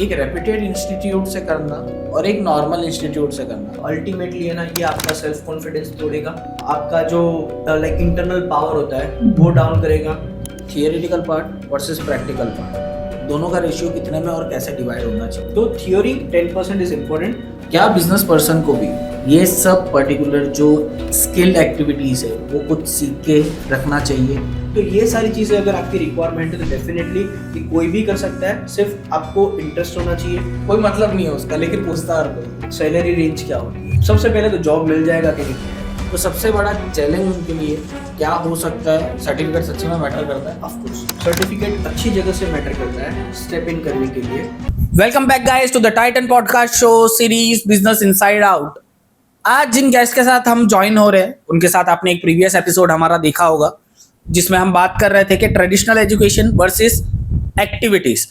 एक reputed institute से करना और एक नॉर्मल इंस्टीट्यूट से करना, अल्टीमेटली है ना, ये आपका सेल्फ कॉन्फिडेंस तोड़ेगा, आपका जो लाइक इंटरनल पावर होता है वो डाउन करेगा। Theoretical part versus practical part, दोनों का रेशियो कितने में और कैसे डिवाइड होना चाहिए। तो थियोरी 10% इज इम्पोर्टेंट। क्या बिजनेस पर्सन को भी ये सब पर्टिकुलर जो स्किल्ड एक्टिविटीज है वो कुछ सीख के रखना चाहिए। तो ये सारी चीज़ें अगर आपकी रिक्वायरमेंट है तो डेफिनेटली ये कोई भी कर सकता है, सिर्फ आपको इंटरेस्ट होना चाहिए। कोई मतलब नहीं है उसका, लेकिन पूछता हर कोई। सैलरी रेंज क्या होती है, सबसे पहले तो जॉब मिल जाएगा कि नहीं। तो सबसे बड़ा चैलेंज उनके लिए क्या हो सकता है? सर्टिफिकेट सच्ची में मैटर करता है? ऑफ कोर्स सर्टिफिकेट अच्छी जगह से मैटर करता है स्टेप इन करने के लिए। Welcome back guys to the Titan podcast show series business inside out. आज जिन गेस्ट के साथ हम ज्वाइन हो रहे हैं उनके साथ आपने एक प्रीवियस एपिसोड हमारा देखा होगा, जिसमें हम बात कर रहे थे कि ट्रेडिशनल एजुकेशन वर्सेस एक्टिविटीज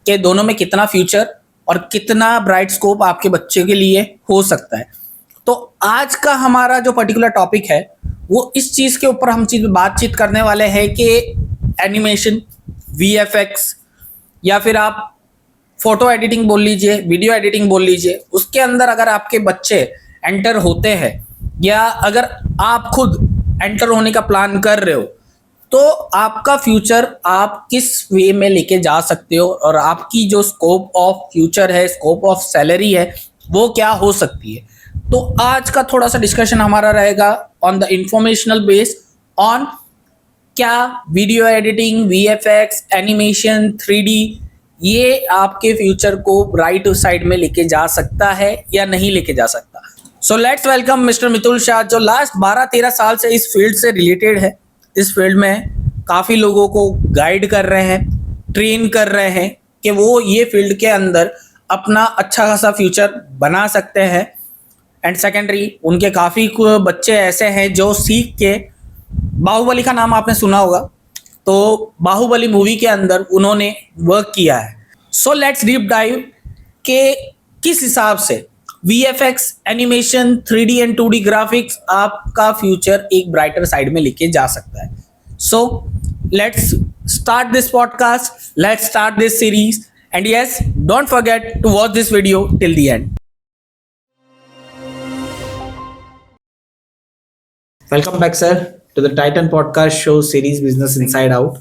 के दोनों में कितना फ्यूचर और कितना ब्राइट स्कोप आपके बच्चे के लिए हो सकता है। तो आज का हमारा जो पर्टिकुलर टॉपिक है वो इस चीज़ के ऊपर हम बातचीत करने वाले हैं कि एनिमेशन, वीएफएक्स या फिर आप फोटो एडिटिंग बोल लीजिए, वीडियो एडिटिंग बोल लीजिए, उसके अंदर अगर आपके बच्चे एंटर होते हैं या अगर आप खुद एंटर होने का प्लान कर रहे हो तो आपका फ्यूचर आप किस वे में लेके जा सकते हो और आपकी जो स्कोप ऑफ फ्यूचर है, स्कोप ऑफ सैलरी है, वो क्या हो सकती है। तो आज का थोड़ा सा डिस्कशन हमारा रहेगा on the informational base on क्या video editing, VFX, animation, 3D ये आपके फ्यूचर को राइट साइड में लेके जा सकता है या नहीं लेके जा सकता। So let's welcome mister Mitul Shah, जो लास्ट 12-13 साल से इस फील्ड से रिलेटेड है। इस फील्ड में काफ़ी लोगों को गाइड कर रहे हैं, ट्रेन कर रहे हैं कि वो ये फील्ड के अंदर अपना अच्छा खासा फ्यूचर बना सकते हैं। एंड सेकेंडरी उनके काफ़ी बच्चे ऐसे हैं जो सीख के, बाहुबली का नाम आपने सुना होगा, तो बाहुबली मूवी के अंदर उन्होंने वर्क किया है। सो लेट्स डीप डाइव के किस हिसाब से VFX, animation, 3D and 2D graphics आपका फ्यूचर एक ब्राइटर साइड में लेके जा सकता है। So let's start this podcast, let's start this series and yes, don't forget to watch this video till the end. Welcome back sir to the Titan podcast show series business inside out.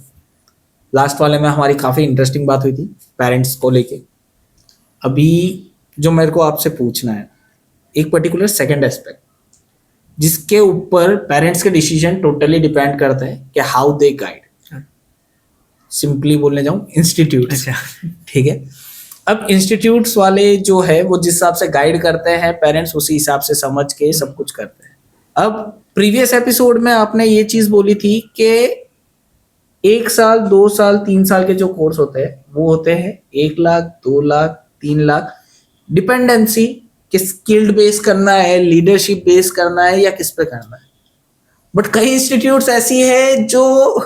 Last वाले में हमारी काफ़ी interesting बात हुई थी parents को लेके। अभी जो मेरे को आपसे पूछना है एक पर्टिकुलर सेकंड एस्पेक्ट जिसके ऊपर पेरेंट्स के डिसीजन टोटली डिपेंड करते हैं कि हाउ दे गाइड। सिंपली बोलने जाऊं, इंस्टीट्यूट। ठीक है, अब इंस्टीट्यूट्स वाले जो है वो जिस हिसाब से गाइड करते हैं, पेरेंट्स उसी हिसाब से समझ के सब कुछ करते हैं। अब प्रीवियस एपिसोड में आपने ये चीज बोली थी कि 1 साल, 2 साल, 3 साल के जो कोर्स होते हैं वो होते हैं 1 लाख, 2 लाख, 3 लाख, डिपेंडेंसी कि स्किल्ड बेस करना है, लीडरशिप बेस करना है या किस पे करना है। बट कई इंस्टीट्यूट्स ऐसी है जो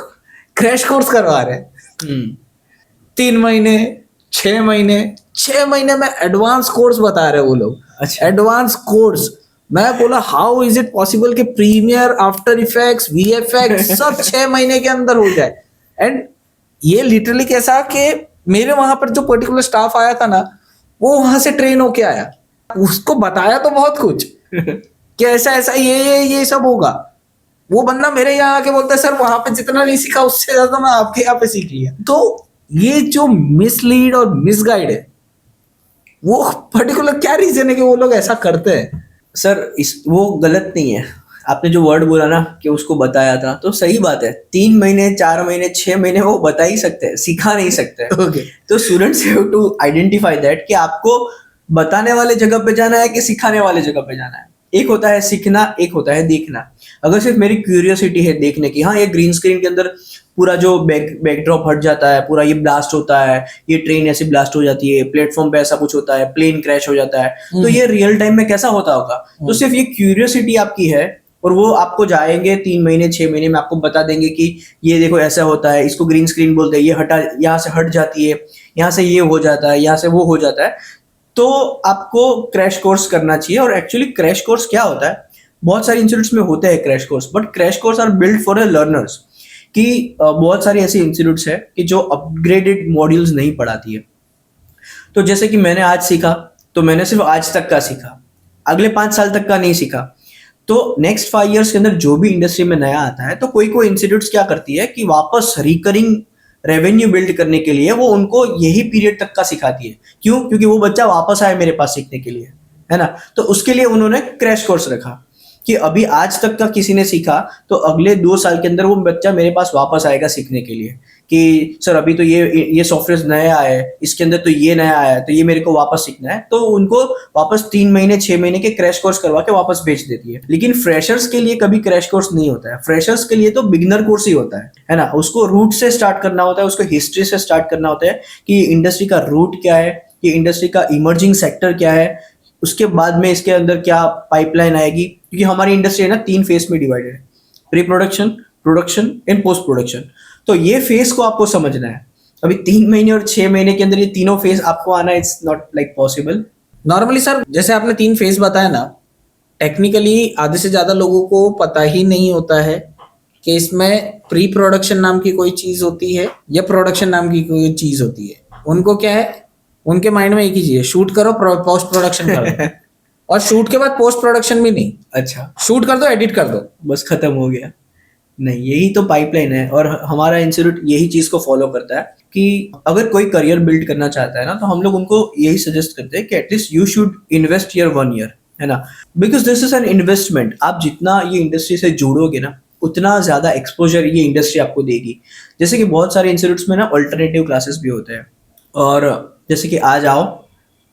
क्रैश कोर्स करवा रहे हैं 3 महीने, 6 महीने, 6 महीने में एडवांस कोर्स बता रहे हैं वो लोग। अच्छा, एडवांस कोर्स। मैं बोला हाउ इज इट पॉसिबल कि प्रीमियर, आफ्टर इफेक्ट्स, वीएफएक्स सब 6 महीने के अंदर हो जाए। एंड ये लिटरली कैसा कि मेरे वहां पर जो पर्टिकुलर स्टाफ आया था ना, वो वहां से ट्रेन होके आया, उसको बताया तो बहुत कुछ कि ऐसा ऐसा ये सब होगा। वो बंदा मेरे यहाँ आके बोलता है सर वहां पे जितना नहीं सीखा उससे ज्यादा मैं आपके यहाँ पे सीख लिया। तो ये जो मिसलीड और मिसगाइड है वो पर्टिकुलर क्या रीजन है कि वो लोग ऐसा करते हैं? सर वो गलत नहीं है। आपने जो वर्ड बोला ना कि उसको बताया था, तो सही बात है। 3 महीने, 4 महीने, 6 महीने वो बता ही सकते हैं, सिखा नहीं सकते। Okay. तो students have to identify that कि आपको बताने वाले जगह पे जाना है कि सिखाने वाले जगह पे जाना है। एक होता है सीखना, एक होता है देखना। अगर सिर्फ मेरी क्यूरियोसिटी है देखने की, हाँ ये ग्रीन स्क्रीन के अंदर पूरा जो बैकड्रॉप हट जाता है, पूरा ये ब्लास्ट होता है, ये ट्रेन ऐसे ब्लास्ट हो जाती है, प्लेटफॉर्म पे ऐसा कुछ होता है, प्लेन क्रैश हो जाता है, तो ये रियल टाइम में कैसा होता होगा। तो सिर्फ ये क्यूरियोसिटी आपकी है और वो आपको जाएंगे 3 महीने, 6 महीने में आपको बता देंगे कि ये देखो ऐसा होता है, इसको ग्रीन स्क्रीन बोलते हैं, ये हटा, यहाँ से हट जाती है, यहाँ से ये हो जाता है, यहाँ से वो हो जाता है। तो आपको क्रैश कोर्स करना चाहिए। और एक्चुअली क्रैश कोर्स क्या होता है, बहुत सारे इंस्टीट्यूट्स में होते हैं crash course, but crash course are build for learners. कि बहुत सारी ऐसी इंस्टीट्यूट्स है कि जो अपग्रेडेड मॉड्यूल्स नहीं पढ़ाती है। तो जैसे कि मैंने आज सीखा, तो मैंने सिर्फ आज तक का सीखा, अगले 5 साल तक का नहीं सीखा। तो नेक्स्ट 5 इयर्स के अंदर जो भी इंडस्ट्री में नया आता है, तो कोई कोई इंस्टीट्यूट्स क्या करती है कि वापस रिकरिंग रेवेन्यू बिल्ड करने के लिए वो उनको यही पीरियड तक का सिखाती है। क्यों? क्योंकि वो बच्चा वापस आए मेरे पास सीखने के लिए, है ना। तो उसके लिए उन्होंने क्रैश कोर्स रखा कि अभी आज तक का किसी ने सीखा, तो अगले 2 साल के अंदर वो बच्चा मेरे पास वापस आएगा सीखने के लिए कि सर अभी तो ये सॉफ्टवेयर नया आया है, इसके अंदर तो ये नया आया है, तो ये मेरे को वापस सीखना है। तो उनको वापस 3 महीने 6 महीने के क्रैश कोर्स करवा के वापस भेज देती है। लेकिन फ्रेशर्स के लिए कभी क्रैश कोर्स नहीं होता है। फ्रेशर्स के लिए तो बिगिनर कोर्स ही होता है ना। उसको रूट से स्टार्ट करना होता है, उसको हिस्ट्री से स्टार्ट करना होता है कि इंडस्ट्री का रूट क्या है, ये इंडस्ट्री का इमर्जिंग सेक्टर क्या है, उसके बाद में इसके अंदर क्या पाइपलाइन आएगी। क्योंकि हमारी इंडस्ट्री है ना 3 फेज में डिवाइडेड है, pre production, production and post production. तो ये फेज को आपको समझना है। अभी 3 महीने और 6 महीने के अंदर ये तीनों फेज आपको आना, it's not like possible. Normally sir जैसे आपने 3 फेज बताया ना, टेक्निकली आधे से ज्यादा लोगों को पता ही नहीं होता है कि इसमें प्री प्रोडक्शन नाम की कोई चीज होती है या प्रोडक्शन नाम की कोई चीज होती है। उनको क्या है, उनके माइंड में एक ही चीज है, शूट करो पोस्ट प्रोडक्शन करो और शूट के बाद पोस्ट प्रोडक्शन भी नहीं, अच्छा शूट कर दो एडिट कर दो, बस खत्म हो गया। नहीं, यही तो पाइपलाइन है और हमारा इंस्टीट्यूट यही चीज को फॉलो करता है कि अगर कोई करियर बिल्ड करना चाहता है ना, तो हम लोग उनको यही सजेस्ट करते हैं कि at least you should invest your 1 year, है ना। Because this is an investment. आप जितना ये इंडस्ट्री से जुड़ोगे ना, उतना ज्यादा एक्सपोजर ये इंडस्ट्री आपको देगी। जैसे कि बहुत सारे इंस्टीट्यूट्स में ना अल्टरनेटिव क्लासेस भी होते हैं, और जैसे कि आज आओ,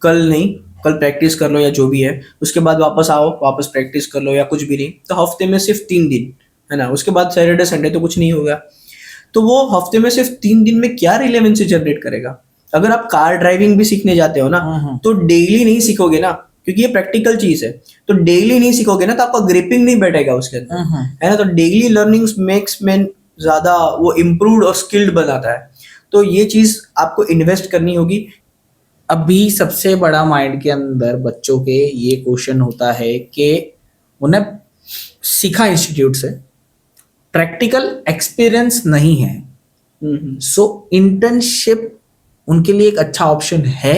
कल नहीं, कल प्रैक्टिस कर लो या जो भी है, उसके बाद वापस आओ, वापस प्रैक्टिस कर लो या कुछ भी नहीं, तो हफ्ते में सिर्फ 3 दिन, है ना। उसके बाद सैटरडे संडे तो कुछ नहीं होगा। तो वो हफ्ते में सिर्फ 3 दिन में क्या रिलेवेंसी जनरेट करेगा। अगर आप कार ड्राइविंग भी सीखने जाते हो ना, तो डेली नहीं सीखोगे ना, क्योंकि ये प्रैक्टिकल चीज है। तो डेली नहीं सीखोगे ना, तो आपका ग्रिपिंग नहीं बैठेगा उसके अंदर, है ना। तो डेली लर्निंग्स मेक्स मैन ज्यादा वो इम्प्रूव्ड और स्किल्ड बनाता है। तो ये चीज आपको इन्वेस्ट करनी होगी। अभी सबसे बड़ा माइंड के अंदर बच्चों के ये क्वेश्चन होता है कि उन्हें सीखा इंस्टीट्यूट से, प्रैक्टिकल एक्सपीरियंस नहीं है। सो इंटर्नशिप उनके लिए एक अच्छा ऑप्शन है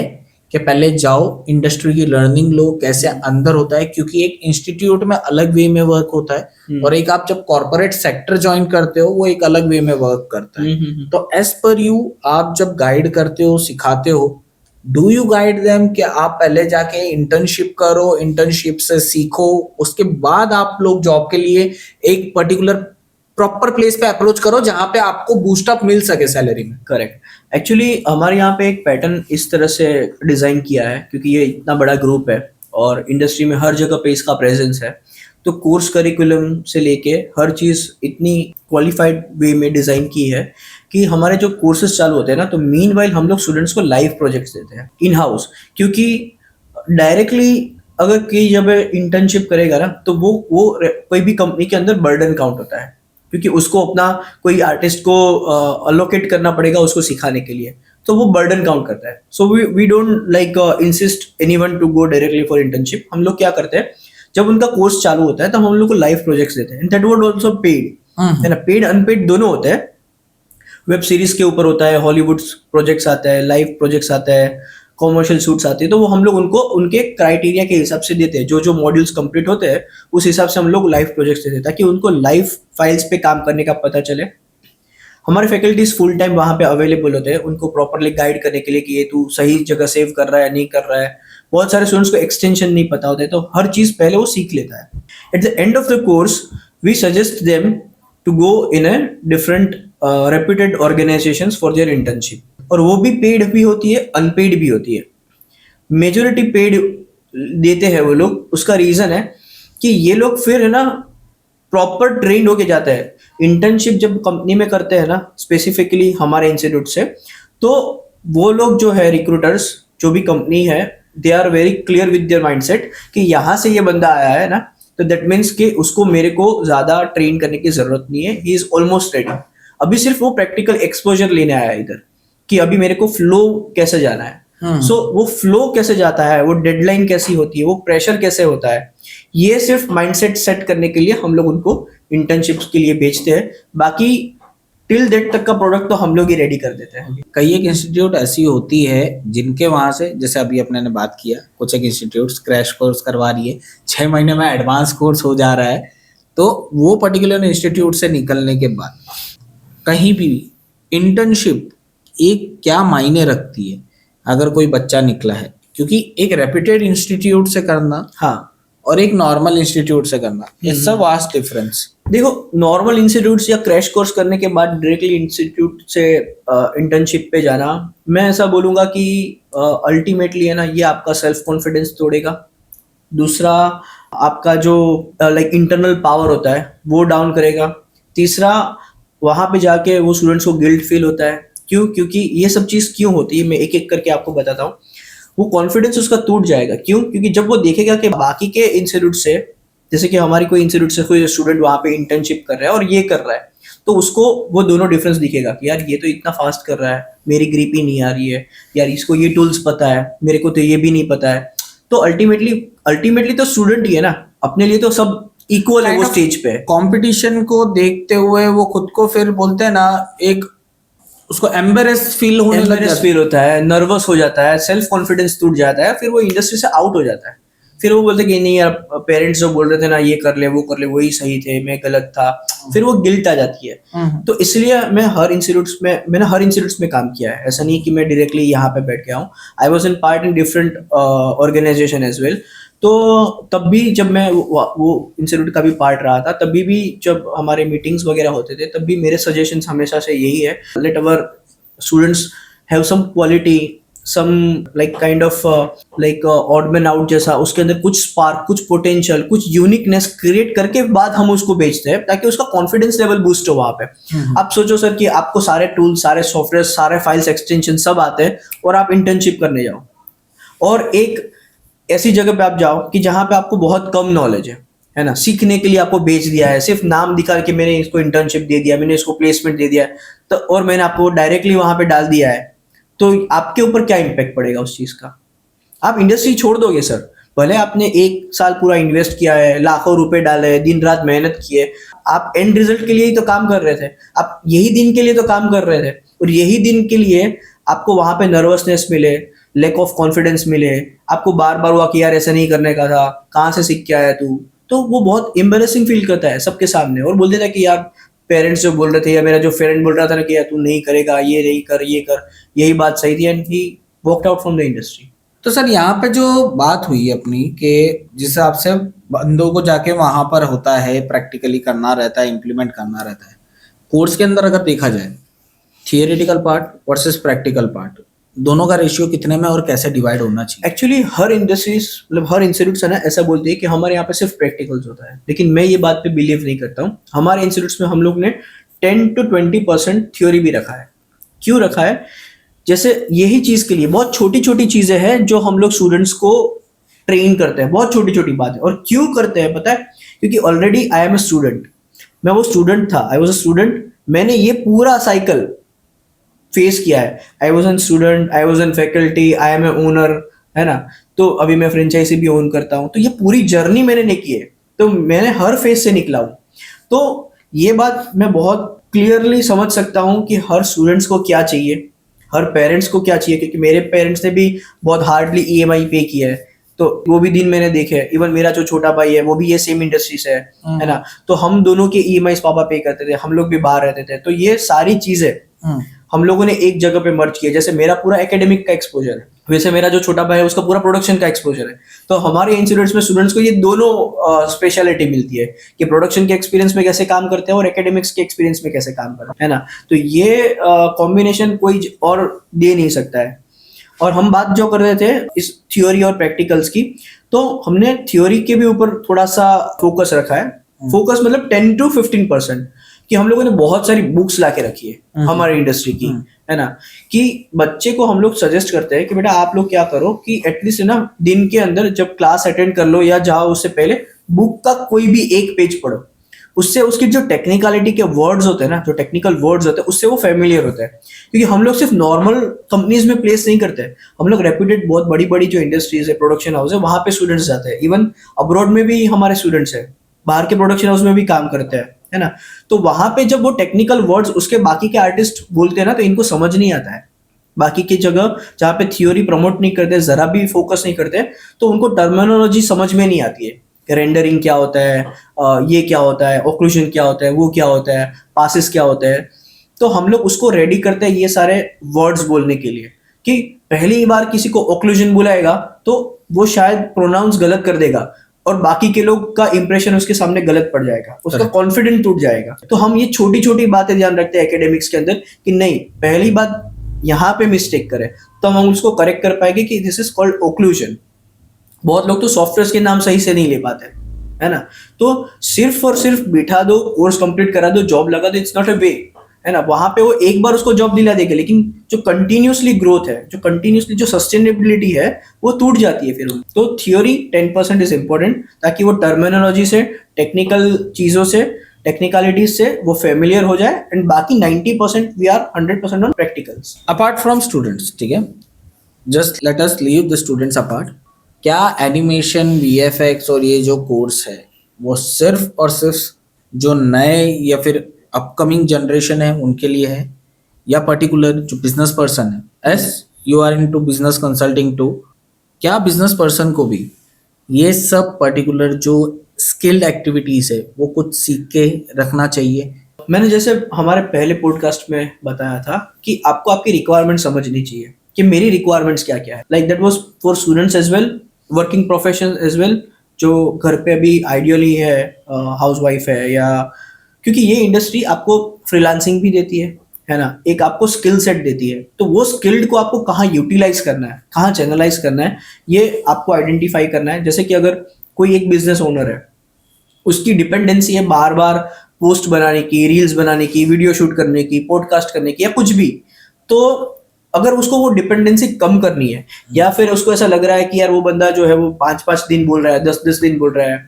कि पहले जाओ, इंडस्ट्री की लर्निंग लो, कैसे अंदर होता है। क्योंकि एक इंस्टीट्यूट में अलग वे में वर्क होता है और एक आप जब कॉर्पोरेट सेक्टर ज्वाइन करते हो वो एक अलग वे में वर्क करता है। तो एज पर यू, आप जब गाइड करते हो, सिखाते हो, डू यू गाइड देम कि आप पहले जाके इंटर्नशिप करो, इंटर्नशिप से सीखो, उसके बाद आप लोग जॉब के लिए एक पर्टिकुलर प्रॉपर प्लेस पे अप्रोच करो जहां पे आपको बूस्ट अप मिल सके सैलरी में। करेक्ट। एक्चुअली हमारे यहाँ पे एक पैटर्न इस तरह से डिजाइन किया है, क्योंकि ये इतना बड़ा ग्रुप है और इंडस्ट्री में हर जगह पे इसका प्रेजेंस है। तो कोर्स करिकुलम से लेके हर चीज इतनी क्वालिफाइड वे में डिजाइन की है कि हमारे जो कोर्सेज चालू होते हैं ना, तो मीनवाइल हम लोग स्टूडेंट्स को लाइव प्रोजेक्ट्स देते हैं इन हाउस। क्योंकि डायरेक्टली अगर कोई जब इंटर्नशिप करेगा ना, तो वो कोई भी कंपनी के अंदर बर्डन काउंट होता है, क्योंकि उसको अपना कोई आर्टिस्ट को अलोकेट करना पड़ेगा उसको सिखाने के लिए, तो वो बर्डन काउंट करता है। So we don't like insist anyone to go directly for internship. हम लोग क्या करते हैं, जब उनका कोर्स चालू होता है तो हम लोग को लाइव प्रोजेक्ट्स देते हैं। दैट वाज आल्सो पेड, है ना। पेड अनपेड दोनों होते हैं। वेब सीरीज के ऊपर होता है, हॉलीवुड प्रोजेक्ट्स आता है, लाइव प्रोजेक्ट्स आता है, कॉमर्शियल शूट्स आते हैं। तो वो हम लोग उनको उनके क्राइटेरिया के हिसाब से देते हैं। जो जो मॉड्यूल्स कंप्लीट होते हैं उस हिसाब से हम लोग लाइव प्रोजेक्ट्स देते हैं, ताकि उनको लाइव फाइल्स पे काम करने का पता चले। हमारे फैकल्टीज फुल टाइम वहाँ पे अवेलेबल होते हैं उनको प्रॉपरली गाइड करने के लिए कि ये तू सही जगह सेव कर रहा है नहीं कर रहा है। बहुत सारे स्टूडेंट्स को एक्सटेंशन नहीं पता होता है, तो हर चीज पहले वो सीख लेता है। At the end of the course we suggest them to go in a different reputed organisations for their internship. और वो भी पेड भी होती है, अनपेड भी होती है। मेजोरिटी पेड देते हैं वो लोग। उसका रीजन है कि ये लोग फिर है ना प्रॉपर ट्रेंड होके जाता है। इंटर्नशिप जब कंपनी में करते हैं ना, स्पेसिफिकली हमारे इंस्टीट्यूट से, तो वो लोग जो है रिक्रूटर्स, जो भी कंपनी है, they are very clear with their mindset कि यहाँ से ये बंदा आया है ना, तो दैट मीन्स कि उसको मेरे को ज्यादा ट्रेन करने की जरूरत नहीं है, ही इज ऑलमोस्ट रेडी। अभी सिर्फ वो प्रैक्टिकल एक्सपोजर लेने आया है इधर कि अभी मेरे को फ्लो कैसे जाना है। सो वो फ्लो कैसे जाता है, वो डेडलाइन कैसी होती है, वो प्रेशर कैसे होता है, ये सिर्फ माइंडसेट सेट करने के लिए हम लोग उनको इंटर्नशिप्स के लिए भेजते हैं। बाकी टिल डेट तक का प्रोडक्ट तो हम लोग ही रेडी कर देते हैं। कई एक इंस्टीट्यूट ऐसी होती है जिनके वहां से, जैसे अभी अपने ने बात किया, कुछ एक इंस्टीट्यूट क्रैश कोर्स करवा रही है, 6 महीने में एडवांस कोर्स हो जा रहा है, तो वो पर्टिकुलर इंस्टीट्यूट से निकलने के बाद कहीं भी इंटर्नशिप एक क्या मायने रखती है अगर कोई बच्चा निकला है, क्योंकि एक रेप्यूटेड इंस्टीट्यूट से करना हाँ, और एक नॉर्मल इंस्टीट्यूट से करना, इट्स अ वास्ट डिफरेंस। देखो नॉर्मल इंस्टीट्यूट या क्रैश कोर्स करने के बाद डायरेक्टली इंस्टीट्यूट से इंटर्नशिप पे जाना, मैं ऐसा बोलूंगा कि अल्टीमेटली है ना, ये आपका सेल्फ कॉन्फिडेंस तोड़ेगा। दूसरा, आपका जो लाइक इंटरनल पावर होता है वो डाउन करेगा। तीसरा, वहां पे जाके वो स्टूडेंट्स को गिल्ट फील होता है। क्यों? क्योंकि ये सब चीज क्यों होती है मैं एक एक करके आपको बताता हूँ। वो कॉन्फिडेंस उसका टूट जाएगा। क्यों? क्योंकि जब वो देखेगा कि बाकी के इंस्टीट्यूट से, जैसे कि हमारी कोई इंस्टीट्यूट से कोई स्टूडेंट वहां पे इंटर्नशिप कर रहा है और ये कर रहा है, तो उसको वो दोनों डिफरेंस दिखेगा कि यार ये तो इतना फास्ट कर रहा है, मेरी ग्रिप ही नहीं आ रही है, यार इसको ये टूल्स पता है, मेरे को तो ये भी नहीं पता है। तो अल्टीमेटली तो स्टूडेंट ही है ना, अपने लिए तो सब इक्वल है वो स्टेज पे। कंपटीशन को देखते हुए वो खुद को फिर बोलते हैं ना, एक उसको एम्बेरेस फील होने लग एम्बेरेस जाता फील होता है, नर्वस हो जाता है, सेल्फ कॉन्फिडेंस टूट जाता है, फिर वो इंडस्ट्री से आउट हो जाता है। फिर वो बोलते कि नहीं यार, पेरेंट्स जो बोल रहे थे ना ये कर ले वो कर ले, वही सही थे, मैं गलत था। फिर वो गिल्ट आ जाती है। तो इसलिए मैंने हर इंस्टीट्यूट्स में काम किया है। ऐसा नहीं कि मैं डायरेक्टली यहाँ पे बैठ गया हूँ। I was in part in different organisation as well. तो तब भी जब मैं वो इंस्टीट्यूट का भी पार्ट रहा था, तभी भी जब हमारे मीटिंग्स वगैरह होते थे, तब भी मेरे सजेशंस हमेशा से यही है, let our students have some quality, some like kind of like odd man out जैसा, उसके अंदर कुछ स्पार्क, कुछ पोटेंशियल, कुछ यूनिकनेस क्रिएट करके बाद हम उसको बेचते हैं, ताकि उसका कॉन्फिडेंस लेवल बूस्ट हो वहां पे। आप सोचो सर कि आपको सारे टूल्स, सारे सॉफ्टवेयर, सारे फाइल्स एक्सटेंशन सब आते हैं और आप इंटर्नशिप करने जाओ, और एक ऐसी जगह पे आप जाओ कि जहां पे आपको बहुत कम नॉलेज है ना, सीखने के लिए आपको बेच दिया है, सिर्फ नाम दिखा के मैंने इसको इंटर्नशिप दे दिया, मैंने इसको प्लेसमेंट दे दिया है, तो और मैंने आपको डायरेक्टली वहां पे डाल दिया है, तो आपके ऊपर क्या इम्पैक्ट पड़ेगा उस चीज का? आप इंडस्ट्री छोड़ दोगे सर। भले आपने 1 साल पूरा इन्वेस्ट किया है, लाखों रुपए डाले, दिन रात मेहनत की है, आप एंड रिजल्ट के लिए ही तो काम कर रहे थे, आप यही दिन के लिए तो काम कर रहे थे, और यही दिन के लिए आपको वहां पे नर्वसनेस मिले, लैक ऑफ कॉन्फिडेंस मिले, आपको बार बार हुआ कि यार ऐसा नहीं करने का था, कहाँ से सीख के आया तू, तो वो बहुत एम्बेरेसिंग फील करता है सबके सामने, और बोल देता है कि यार पेरेंट्स जो बोल रहे थे या मेरा जो फ्रेंड बोल रहा था ना कि यार तू नहीं करेगा, ये नहीं कर, ये कर, यही बात सही थी, and he walked out from the industry. तो सर यहाँ पे जो बात हुई अपनी कि जिस हिसाब से बंदों को जाके वहां पर होता है, प्रैक्टिकली करना रहता है, इम्प्लीमेंट करना रहता है, कोर्स के अंदर अगर देखा जाए theoretical part versus practical part, दोनों का रेशियो कितने में और कैसे डिवाइड होना चाहिए? एक्चुअली हर इंडस्ट्रीज, मतलब हर इंस्टीट्यूट है ना, ऐसा बोलती है कि हमारे यहाँ पे सिर्फ प्रैक्टिकल्स होता है, लेकिन मैं ये बात पे बिलीव नहीं करता हूँ। हमारे इंस्टीट्यूट्स में हम लोग ने 10 to 20% थ्योरी भी रखा है। क्यों रखा है? जैसे यही चीज के लिए बहुत छोटी छोटी चीजें हैं जो हम लोग स्टूडेंट्स को ट्रेन करते हैं, बहुत छोटी छोटी बातें। और क्यों करते हैं पता है? क्योंकि already I am a student, मैं वो स्टूडेंट था, आई वॉज अ स्टूडेंट, मैंने ये पूरा साइकिल फेस किया है। I was an student, I was an faculty, I am a owner, है ना, तो अभी मैं फ्रेंचाइजी भी ओन करता हूँ, तो ये पूरी जर्नी मैंने नहीं की है, तो मैंने हर फेज से निकला हूँ। तो ये बात मैं बहुत क्लियरली समझ सकता हूँ कि हर स्टूडेंट्स को क्या चाहिए, हर पेरेंट्स को क्या चाहिए, क्योंकि मेरे पेरेंट्स ने भी बहुत हार्डली EMI पे किया है, तो वो भी दिन मैंने देखे हैं। इवन मेरा जो छोटा भाई है वो भी ये सेम इंडस्ट्री से है ना, तो हम दोनों के EMI पापा पे करते थे, हम लोग भी बाहर रहते थे, तो ये सारी चीजें हम लोगों ने एक जगह पे मर्ज किया। जैसे मेरा पूरा एकेडमिक का एक्सपोजर है, वैसे मेरा जो छोटा भाई है उसका पूरा प्रोडक्शन का एक्सपोजर है। तो हमारे इंस्टीट्यूट्स में स्टूडेंट्स को ये दोनों स्पेशलिटी मिलती है कि प्रोडक्शन के एक्सपीरियंस में कैसे काम करते हैं और एकेडमिक्स के एक्सपीरियंस में कैसे काम करते हैं, है ना। तो ये कॉम्बिनेशन कोई और दे नहीं सकता है। और हम बात जो कर रहे थे इस थ्योरी और प्रैक्टिकल्स की, तो हमने थ्योरी के भी ऊपर थोड़ा सा फोकस रखा है। फोकस मतलब 10 to 15%, कि हम लोगों ने बहुत सारी बुक्स लाके रखी है हमारी इंडस्ट्री की, है ना, कि बच्चे को हम लोग सजेस्ट करते हैं कि बेटा आप लोग क्या करो कि एटलीस्ट ना दिन के अंदर जब क्लास अटेंड कर लो या जाओ उससे पहले बुक का कोई भी एक पेज पढ़ो, उससे उसकी जो टेक्निकलिटी के वर्ड्स होते हैं ना, जो टेक्निकल वर्ड्स होते हैं, उससे वो फेमिलियर होता है। क्योंकि हम लोग सिर्फ नॉर्मल कंपनीज में प्लेस नहीं करते हैं, हम लोग रेप्यूटेड बहुत बड़ी बड़ी जो इंडस्ट्रीज है, प्रोडक्शन हाउस है, वहां पे स्टूडेंट्स जाते हैं। इवन अब्रॉड में भी हमारे स्टूडेंट्स हैं, बाहर के प्रोडक्शन हाउस में भी काम करते हैं, है ना। तो वहां पे जब वो टेक्निकल वर्ड्स उसके बाकी के आर्टिस्ट बोलते हैं ना, तो इनको समझ नहीं आता है। बाकी की जगह जहाँ पे थियोरी प्रमोट नहीं करते, जरा भी फोकस नहीं करते, तो उनको टर्मिनोलॉजी समझ में नहीं आती है। रेंडरिंग क्या होता है, ये क्या होता है, ऑक्लूजन क्या होता है, वो क्या होता है, पासिस क्या होता है। तो हम लोग उसको रेडी करते हैं ये सारे वर्ड्स बोलने के लिए, कि पहली बार किसी को ऑक्लूजन बुलाएगा तो वो शायद प्रोनाउंस गलत कर देगा और बाकी के लोग का इंप्रेशन उसके सामने गलत पड़ जाएगा, उसका कॉन्फिडेंस टूट जाएगा। तो हम ये छोटी छोटी बातें ध्यान रखते हैं एकेडमिक्स के अंदर, कि नहीं, पहली बात यहाँ पे मिस्टेक करे तो हम उसको करेक्ट कर पाएंगे कि दिस इज कॉल्ड ओक्लूजन। बहुत लोग तो सॉफ्टवेयर के नाम सही से नहीं ले पाते, है ना। तो सिर्फ और सिर्फ बिठा दो, कोर्स कंप्लीट करा दो, जॉब लगा दो, इट्स नॉट अ वे, है ना। वहां पे वो एक बार उसको जॉब दिला देगा, लेकिन जो कंटिन्यूसली ग्रोथ है, जो कंटिन्यूसली जो सस्टेनेबिलिटी है, वो टूट जाती है फिर। तो थियोरी 10% इज इंपॉर्टेंट, ताकि वो टर्मिनोलॉजी से, टेक्निकल चीजों से, टेक्निकलिटीज से वो फेमिलियर हो जाए, एंड बाकी 90% we are 100% on practicals. Apart from students, ठीक है, just let us leave the students apart, क्या एनिमेशन, वीएफएक्स और ये जो कोर्स है वो सिर्फ और सिर्फ जो नए या फिर अपकमिंग जनरेशन है उनके लिए है, या पर्टिकुलर जो बिजनेस पर्सन है, as you are into business consulting too, क्या बिजनेस पर्सन को भी ये सब पर्टिकुलर जो स्किल्ड एक्टिविटीज है वो कुछ सीख के रखना चाहिए? मैंने जैसे हमारे पहले पॉडकास्ट में बताया था कि आपको आपकी रिक्वायरमेंट समझनी चाहिए कि मेरी रिक्वायरमेंट्स क्या क्या है। Like that was for students as well, working profession as well, जो घर पे अभी आइडियली है, हाउसवाइफ है, या क्योंकि ये इंडस्ट्री आपको फ्रीलांसिंग भी देती है ना, एक आपको स्किल सेट देती है। तो वो स्किल्ड को आपको कहाँ यूटिलाइज करना है, कहाँ चैनलाइज करना है, ये आपको आइडेंटिफाई करना है। जैसे कि अगर कोई एक बिजनेस ओनर है, उसकी डिपेंडेंसी है बार बार पोस्ट बनाने की, रील्स बनाने की, वीडियो शूट करने की, पॉडकास्ट करने की, या कुछ भी, तो अगर उसको वो डिपेंडेंसी कम करनी है, या फिर उसको ऐसा लग रहा है कि यार वो बंदा जो है वो 5-5 दिन बोल रहा है, 10-10 दिन बोल रहा है,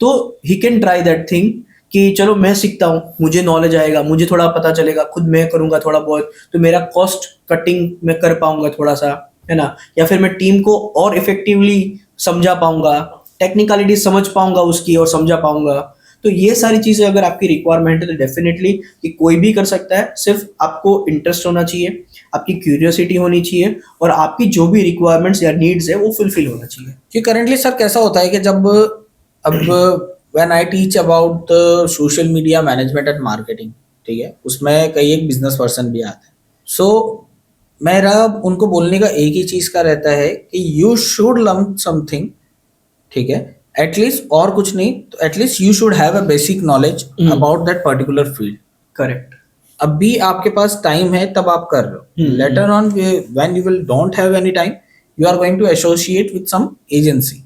तो he can try that thing कि चलो मैं सीखता हूँ, मुझे नॉलेज आएगा, मुझे थोड़ा पता चलेगा, खुद मैं करूंगा थोड़ा बहुत, तो मेरा कॉस्ट कटिंग मैं कर पाऊंगा थोड़ा सा, है ना। या फिर मैं टीम को और इफेक्टिवली समझा पाऊंगा, टेक्निकलिटी समझ पाऊंगा उसकी और समझा पाऊंगा। तो ये सारी चीजें अगर आपकी रिक्वायरमेंट है तो डेफिनेटली कि कोई भी कर सकता है, सिर्फ आपको इंटरेस्ट होना चाहिए, आपकी क्यूरियोसिटी होनी चाहिए, और आपकी जो भी रिक्वायरमेंट्स या नीड्स है वो फुलफिल होना चाहिए। कि करंटली सर कैसा होता है कि जब अब when I teach about social media management and marketing, ठीक है, उसमें कई एक बिजनेस पर्सन भी आते हैं। सो मेरा उनको बोलने का एक ही चीज का रहता है कि यू शुड लर्न समथिंग, ठीक है, एटलीस्ट, और कुछ नहीं तो at least you should have a basic knowledge about that particular field. Correct. अब भी आपके पास टाइम है तब आप कर रहे हो, later on when you will don't have any time, you are going to associate with some agency.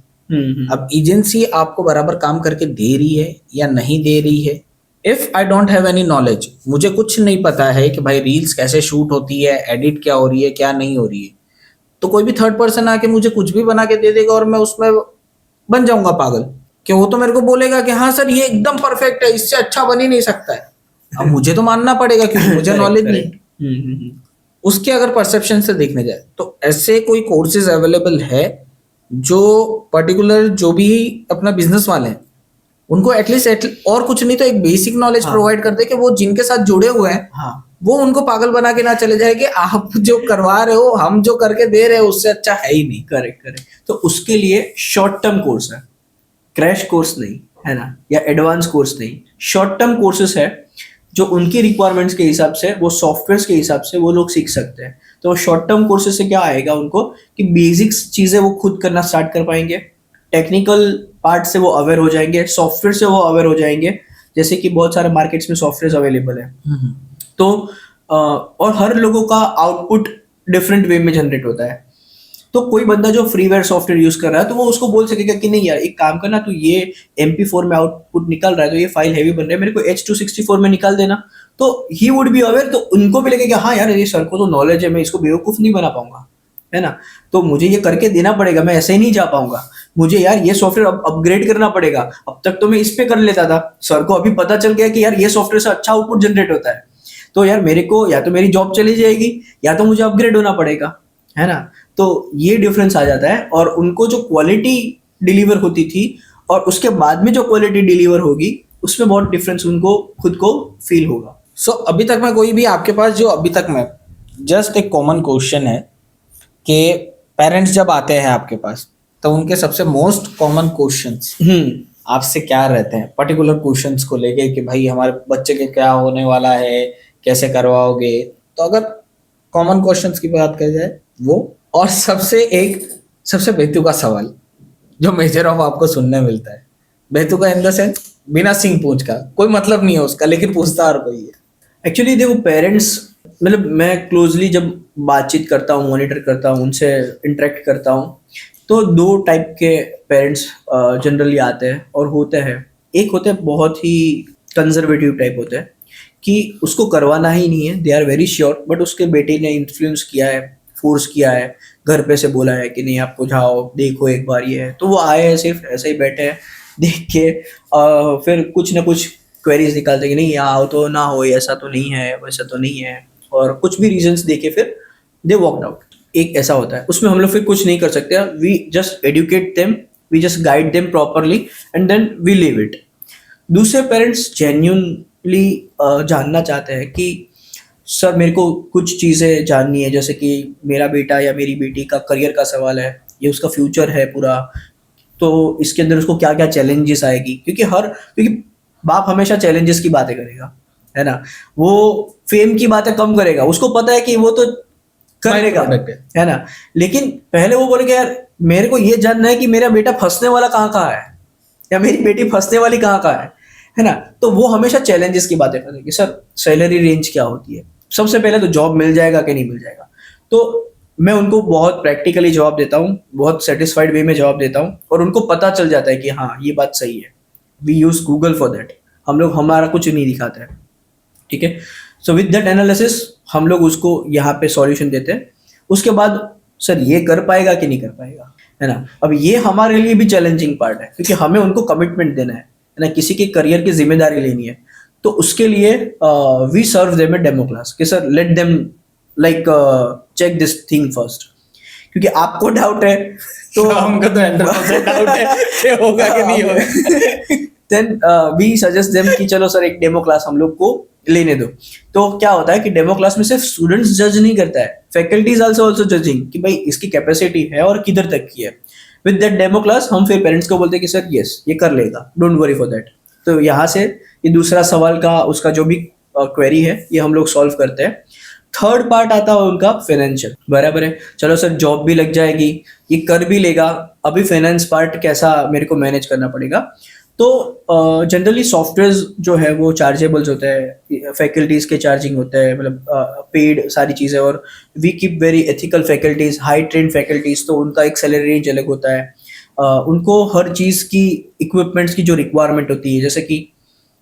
अब एजेंसी आपको बराबर काम करके दे रही है या नहीं दे रही है, if I don't have any knowledge, मुझे कुछ नहीं पता है कि भाई रील्स कैसे शूट होती है, एडिट क्या हो रही है, क्या नहीं हो रही है, तो कोई भी थर्ड पर्सन आके मुझे कुछ भी बना के दे देगा और मैं उसमें बन जाऊंगा पागल, कि वो तो मेरे को बोलेगा कि हाँ सर ये एकदम परफेक्ट है, इससे अच्छा बन ही नहीं सकता है। अब मुझे तो मानना पड़ेगा क्योंकि मुझे नॉलेज नहीं। उसके अगर परसेप्शन से देखने जाए तो ऐसे कोई कोर्सेज अवेलेबल है जो पर्टिकुलर जो भी अपना बिजनेस वाले हैं उनको एटलीस्ट और कुछ नहीं तो एक बेसिक नॉलेज प्रोवाइड कर दे कि वो जिनके साथ जुड़े हुए हैं, हाँ, वो उनको पागल बना के ना चले जाए कि आप जो करवा रहे हो, हम जो करके दे रहे हो उससे अच्छा है ही नहीं। Correct correct. तो उसके लिए शॉर्ट टर्म कोर्स है, क्रैश कोर्स नहीं, है ना, या एडवांस कोर्स नहीं, शॉर्ट टर्म कोर्सेस है जो उनकी रिक्वायरमेंट्स के हिसाब से, वो सॉफ्टवेयर के हिसाब से वो लोग सीख सकते हैं। तो शॉर्ट टर्म कोर्सेज से क्या आएगा उनको कि बेसिक्स चीजें वो खुद करना स्टार्ट कर पाएंगे, टेक्निकल पार्ट से वो अवेयर हो जाएंगे, सॉफ्टवेयर से वो अवेयर हो जाएंगे, जैसे कि बहुत सारे मार्केट्स में सॉफ्टवेयर अवेलेबल है। तो और हर लोगों का आउटपुट डिफरेंट वे में जनरेट होता है। तो कोई बंदा जो फ्रीवेयर सॉफ्टवेयर यूज कर रहा है तो वो उसको बोल सकेगा कि नहीं यार एक काम करना, तू ये MP4 में आउटपुट निकल रहा है तो ये फाइल हैवी बन रहा है, मेरे को H264 में निकाल देना। तो ही वुड बी अवेयर, तो उनको भी लगेगा हाँ यार ये सर को तो नॉलेज है, मैं इसको बेवकूफ नहीं बना पाऊंगा, है ना, तो मुझे ये करके देना पड़ेगा, मैं ऐसे ही नहीं जा पाऊंगा, मुझे यार ये सॉफ्टवेयर अपग्रेड करना पड़ेगा। अब तक तो मैं इस पे कर लेता था, सर को अभी पता चल गया कि यार ये सॉफ्टवेयर से अच्छा आउटपुट जनरेट होता है, तो यार मेरे को या तो मेरी जॉब चली जाएगी या तो मुझे अपग्रेड होना पड़ेगा, है ना। तो ये डिफरेंस आ जाता है। और उनको जो क्वालिटी डिलीवर होती थी और उसके बाद में जो क्वालिटी डिलीवर होगी उसमें बहुत डिफरेंस उनको खुद को फील होगा। सो अभी तक मैं कोई भी आपके पास जो अभी तक मैं जस्ट एक कॉमन क्वेश्चन है कि पेरेंट्स जब आते हैं आपके पास तो उनके सबसे मोस्ट कॉमन क्वेश्चंस आपसे क्या रहते हैं पर्टिकुलर क्वेश्चंस को लेके कि भाई हमारे बच्चे के क्या होने वाला है, कैसे करवाओगे? तो अगर कॉमन क्वेश्चंस की बात की जाए वो, और सबसे बेतुका सवाल जो मेजर ऑफ आपको सुनने मिलता है, बेतुका इन द सेंस बिना सिंह पूंछ का, कोई मतलब नहीं है उसका लेकिन पूछता हर कोई है। एक्चुअली देखो पेरेंट्स, मतलब मैं क्लोजली जब बातचीत करता हूँ, मॉनिटर करता हूँ, उनसे इंटरेक्ट करता हूँ, तो दो टाइप के पेरेंट्स जनरली आते हैं और होते हैं। एक होते हैं बहुत ही कंजर्वेटिव टाइप होते हैं कि उसको करवाना ही नहीं है, they are very sure, but उसके बेटे ने इन्फ्लुएंस किया है, फोर्स किया है, घर पे से बोला है कि नहीं आपको जाओ देखो एक बार ये है, तो वो आए हैं सिर्फ ऐसे ही बैठे हैं देख के, फिर कुछ ना कुछ क्वेरीज निकालते हैं कि नहीं आओ तो ना हो, ऐसा तो नहीं है, वैसा तो नहीं है, और कुछ भी रीजंस देके फिर दे वॉकड आउट। एक ऐसा होता है, उसमें हम लोग फिर कुछ नहीं कर सकते, we just educate them, we just guide them properly and then we leave it. दूसरे पेरेंट्स जेन्यूनली जानना चाहते हैं कि सर मेरे को कुछ चीज़ें जाननी है, जैसे कि मेरा बेटा या मेरी बेटी का करियर का सवाल है, ये उसका फ्यूचर है पूरा, तो इसके अंदर उसको क्या क्या चैलेंजेस आएगी, क्योंकि बाप हमेशा चैलेंजेस की बातें करेगा, है ना, वो फेम की बातें कम करेगा, उसको पता है कि वो तो करेगा, है ना, लेकिन पहले वो बोलेगा यार मेरे को ये जानना है कि मेरा बेटा फंसने वाला कहाँ कहाँ है या मेरी बेटी फंसने वाली कहाँ कहाँ है ना, तो वो हमेशा चैलेंजेस की बातें करेगी। सर सैलरी रेंज क्या होती है, सबसे पहले तो जॉब मिल जाएगा कि नहीं मिल जाएगा, तो मैं उनको बहुत प्रैक्टिकली जवाब देता हूँ, बहुत सेटिस्फाइड वे में जवाब देता हूँ, और उनको पता चल जाता है कि हाँ ये बात सही है। We use Google for that, हम लोग हमारा कुछ नहीं दिखाते हैं, ठीक है। सो विद दैट एनालिसिस हम लोग उसको यहाँ पे सॉल्यूशन देते हैं। उसके बाद सर ये कर पाएगा कि नहीं कर पाएगा, है ना, अब ये हमारे लिए भी चैलेंजिंग पार्ट है, क्योंकि हमें उनको कमिटमेंट देना है ना, किसी के करियर की जिम्मेदारी लेनी है, तो उसके लिए we serve them a demo class कि sir let them like check this thing first, क्योंकि आपको डाउट है तो हमको तो 100% डाउट है कि होगा कि नहीं होगा। देन वी सजेस्ट देम कि चलो सर एक डेमो क्लास हम लोग को लेने दो। तो क्या होता है कि डेमो क्लास में सिर्फ स्टूडेंट्स जज नहीं करता है, फैकल्टीज आल्सो जजिंग कि भाई इसकी कैपेसिटी है और किधर तक की है। विद दैट डेमो क्लास हम फिर पेरेंट्स को बोलते हैं कि सर यस ये कर लेगा, डोंट वरी फॉर दैट। तो यहाँ से ये दूसरा सवाल का उसका जो भी क्वेरी है ये हम लोग सॉल्व करते हैं। थर्ड पार्ट आता है उनका फाइनेंशियल, बराबर है, चलो सर जॉब भी लग जाएगी, ये कर भी लेगा, अभी फाइनेंस पार्ट कैसा मेरे को मैनेज करना पड़ेगा। तो जनरली सॉफ्टवेयर जो है वो चार्जेबल्स होते हैं, फैकल्टीज के चार्जिंग होते हैं, मतलब पेड सारी चीज़ें, और we keep very ethical faculties, high trained faculties, तो उनका एक सैलरी रेंज अलग होता है। उनको हर चीज़ की इक्विपमेंट्स की जो रिक्वायरमेंट होती है, जैसे कि